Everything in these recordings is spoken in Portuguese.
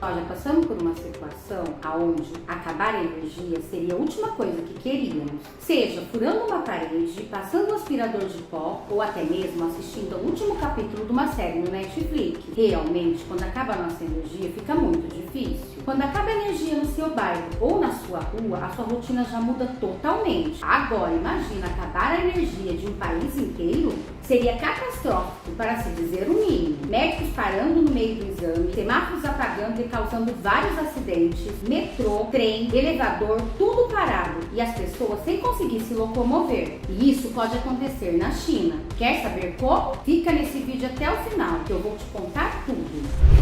Nós já passamos por uma situação onde acabar a energia seria a última coisa que queríamos. Seja furando uma parede, passando um aspirador de pó ou até mesmo assistindo ao último capítulo de uma série no Netflix. Realmente, quando acaba a nossa energia, fica muito difícil. Quando acaba a energia no seu bairro ou na sua rua, a sua rotina já muda totalmente. Agora, imagina acabar a energia de um país inteiro? Seria catastrófico, para se dizer o mínimo. Médicos parando no meio do exame, semáforos apagando e causando vários acidentes, metrô, trem, elevador, tudo parado e as pessoas sem conseguir se locomover. E isso pode acontecer na China. Quer saber como? Fica nesse vídeo até o final, que eu vou te contar tudo.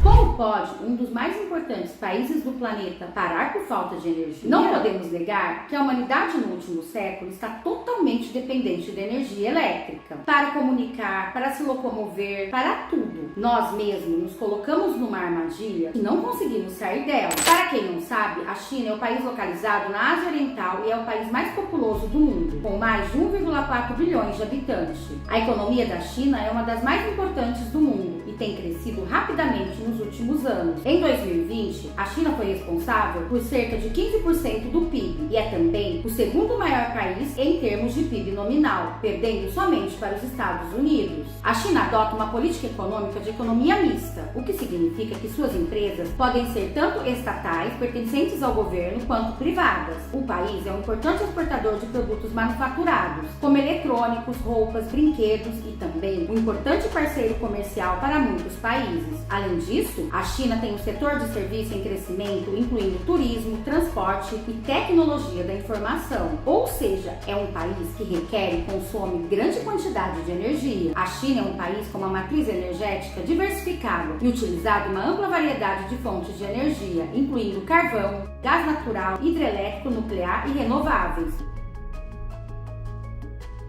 Como pode um dos mais importantes países do planeta parar por falta de energia? Não podemos negar que a humanidade no último século está totalmente dependente da energia elétrica. Para comunicar, para se locomover, para tudo. Nós mesmos nos colocamos numa armadilha e não conseguimos sair dela. Para quem não sabe, a China é o país localizado na Ásia Oriental e é o país mais populoso do mundo, com mais de 1,4 bilhões de habitantes. A economia da China é uma das mais importantes do mundo e tem crescido rapidamente nos últimos anos. Em 2020, a China foi responsável por cerca de 15% do PIB e é também o segundo maior país em termos de PIB nominal, perdendo somente para os Estados Unidos. A China adota uma política econômica de economia mista, o que significa que suas empresas podem ser tanto estatais, pertencentes ao governo, quanto privadas. O país é um importante exportador de produtos manufaturados, como eletrônicos, roupas, brinquedos e também um importante parceiro comercial para muitos países. Além disso, a China tem um setor de serviço em crescimento, incluindo turismo, transporte e tecnologia da informação. Ou seja, é um país que requer e consome grande quantidade de energia. A China é um país com uma matriz energética diversificada e utilizado uma ampla variedade de fontes de energia, incluindo carvão, gás natural, hidrelétrico, nuclear e renováveis.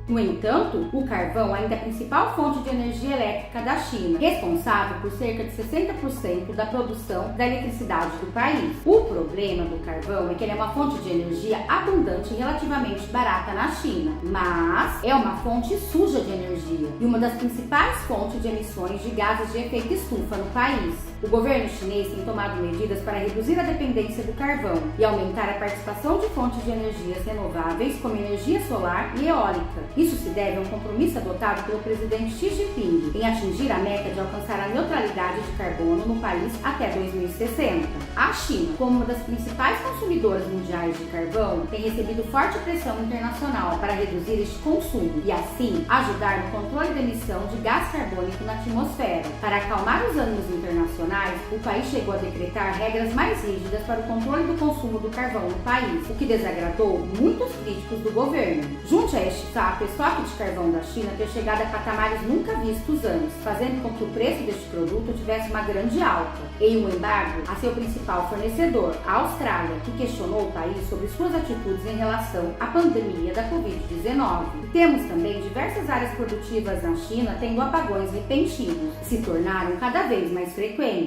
No entanto, o carvão ainda é a principal fonte de energia elétrica da China, responsável por cerca de 60% da produção da eletricidade do país. O problema do carvão é que ele é uma fonte de energia abundante e relativamente barata na China, mas é uma fonte suja de energia e uma das principais fontes de emissões de gases de efeito estufa no país. O governo chinês tem tomado medidas para reduzir a dependência do carvão e aumentar a participação de fontes de energias renováveis, como energia solar e eólica. Isso se deve a um compromisso adotado pelo presidente Xi Jinping em atingir a meta de alcançar a neutralidade de carbono no país até 2060. A China, como uma das principais consumidoras mundiais de carvão, tem recebido forte pressão internacional para reduzir este consumo e, assim, ajudar no controle da emissão de gás carbônico na atmosfera. Para acalmar os ânimos internacionais, o país chegou a decretar regras mais rígidas para o controle do consumo do carvão no país, o que desagradou muitos críticos do governo. Junte a este fato, o estoque de carvão da China ter chegado a patamares nunca vistos antes, fazendo com que o preço deste produto tivesse uma grande alta, e um embargo a seu principal fornecedor, a Austrália, que questionou o país sobre suas atitudes em relação à pandemia da Covid-19. Temos também diversas áreas produtivas na China tendo apagões repentinos, que se tornaram cada vez mais frequentes.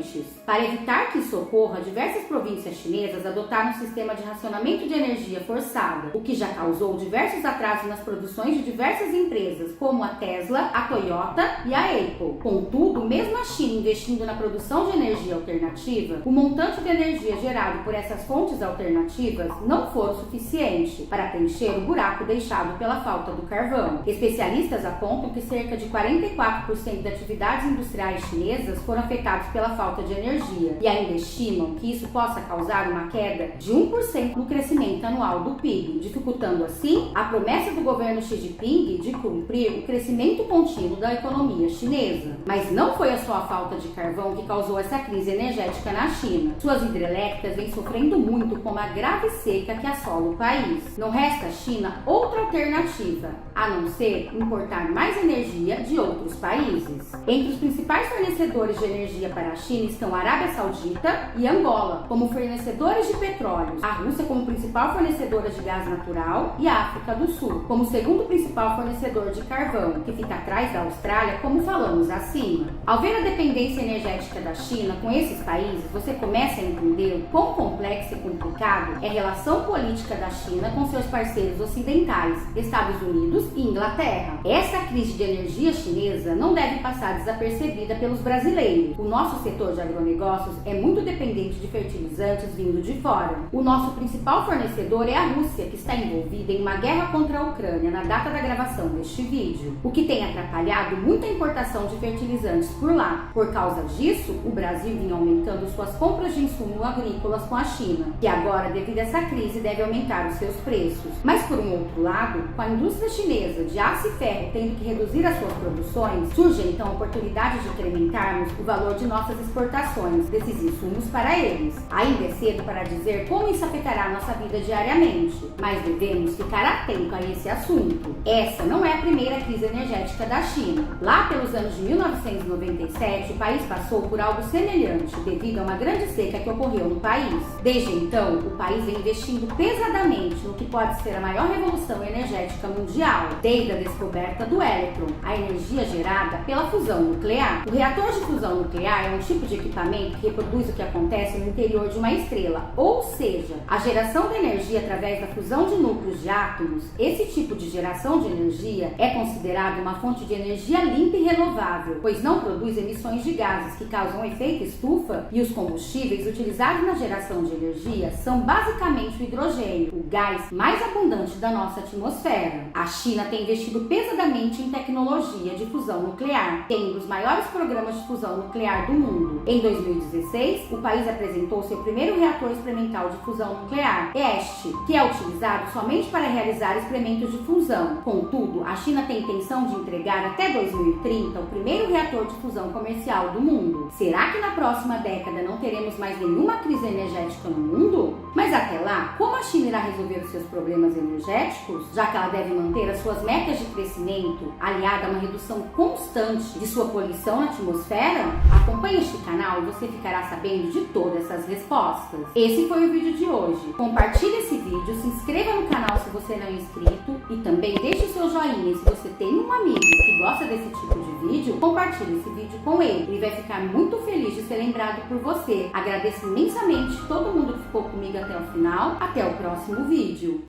Para evitar que isso ocorra, diversas províncias chinesas adotaram um sistema de racionamento de energia forçada, o que já causou diversos atrasos nas produções de diversas empresas, como a Tesla, a Toyota e a Apple. Contudo, mesmo a China investindo na produção de energia alternativa, o montante de energia gerado por essas fontes alternativas não foi o suficiente para preencher o buraco deixado pela falta do carvão. Especialistas apontam que cerca de 44% das atividades industriais chinesas foram afetadas pela falta de energia e ainda estimam que isso possa causar uma queda de 1% no crescimento anual do PIB, dificultando assim a promessa do governo Xi Jinping de cumprir o crescimento contínuo da economia chinesa. Mas não foi só a falta de carvão que causou essa crise energética na China. Suas hidrelétricas vêm sofrendo muito com uma grave seca que assola o país. Não resta à China outra alternativa, a não ser importar mais energia de outros países. Entre os principais fornecedores de energia para a China estão a Arábia Saudita e Angola, como fornecedores de petróleo, a Rússia como principal fornecedora de gás natural e a África do Sul como segundo principal fornecedor de carvão, que fica atrás da Austrália, como falamos acima. Ao ver a dependência energética da China com esses países, você começa a entender o quão complexo e complicado é a relação política da China com seus parceiros ocidentais, Estados Unidos e Inglaterra. Essa crise de energia chinesa coisa não deve passar desapercebida pelos brasileiros. O nosso setor de agronegócios é muito dependente de fertilizantes vindo de fora. O nosso principal fornecedor é a Rússia, que está envolvida em uma guerra contra a Ucrânia na data da gravação deste vídeo, o que tem atrapalhado muito a importação de fertilizantes por lá. Por causa disso, o Brasil vinha aumentando suas compras de insumos agrícolas com a China, que agora, devido a essa crise, deve aumentar os seus preços. Mas por um outro lado, com a indústria chinesa de aço e ferro tendo que reduzir as suas produções, surge então a oportunidade de incrementarmos o valor de nossas exportações desses insumos para eles. Ainda é cedo para dizer como isso afetará a nossa vida diariamente, mas devemos ficar atento a esse assunto. Essa não é a primeira crise energética da China. Lá pelos anos de 1997, o país passou por algo semelhante devido a uma grande seca que ocorreu no país. Desde então, o país vem investindo pesadamente no que pode ser a maior revolução energética mundial, desde a descoberta do elétron, a energia gerada pela fusão nuclear. O reator de fusão nuclear é um tipo de equipamento que reproduz o que acontece no interior de uma estrela, ou seja, a geração de energia através da fusão de núcleos de átomos. Esse tipo de geração de energia é considerado uma fonte de energia limpa e renovável, pois não produz emissões de gases que causam efeito estufa, e os combustíveis utilizados na geração de energia são basicamente o hidrogênio, o gás mais abundante da nossa atmosfera. A China tem investido pesadamente em tecnologia de fusão nuclear, tendo os maiores programas de fusão nuclear do mundo. Em 2016, o país apresentou seu primeiro reator experimental de fusão nuclear, EST, que é utilizado somente para realizar experimentos de fusão. Contudo, a China tem intenção de entregar até 2030 o primeiro reator de fusão comercial do mundo. Será que na próxima década não teremos mais nenhuma crise energética no mundo? Mas até lá, como a China irá resolver os seus problemas energéticos, já que ela deve manter as suas metas de crescimento, aliada a uma redução constante de sua poluição na atmosfera? Acompanhe este canal e você ficará sabendo de todas essas respostas. Esse foi o vídeo de hoje. Compartilhe esse vídeo, se inscreva no canal se você não é inscrito e também deixe o seu joinha. Se você tem um amigo que gosta desse tipo de vídeo, compartilhe esse vídeo com ele. Ele vai ficar muito feliz de ser lembrado por você. Agradeço imensamente todo mundo que ficou comigo até o final. Até o próximo vídeo.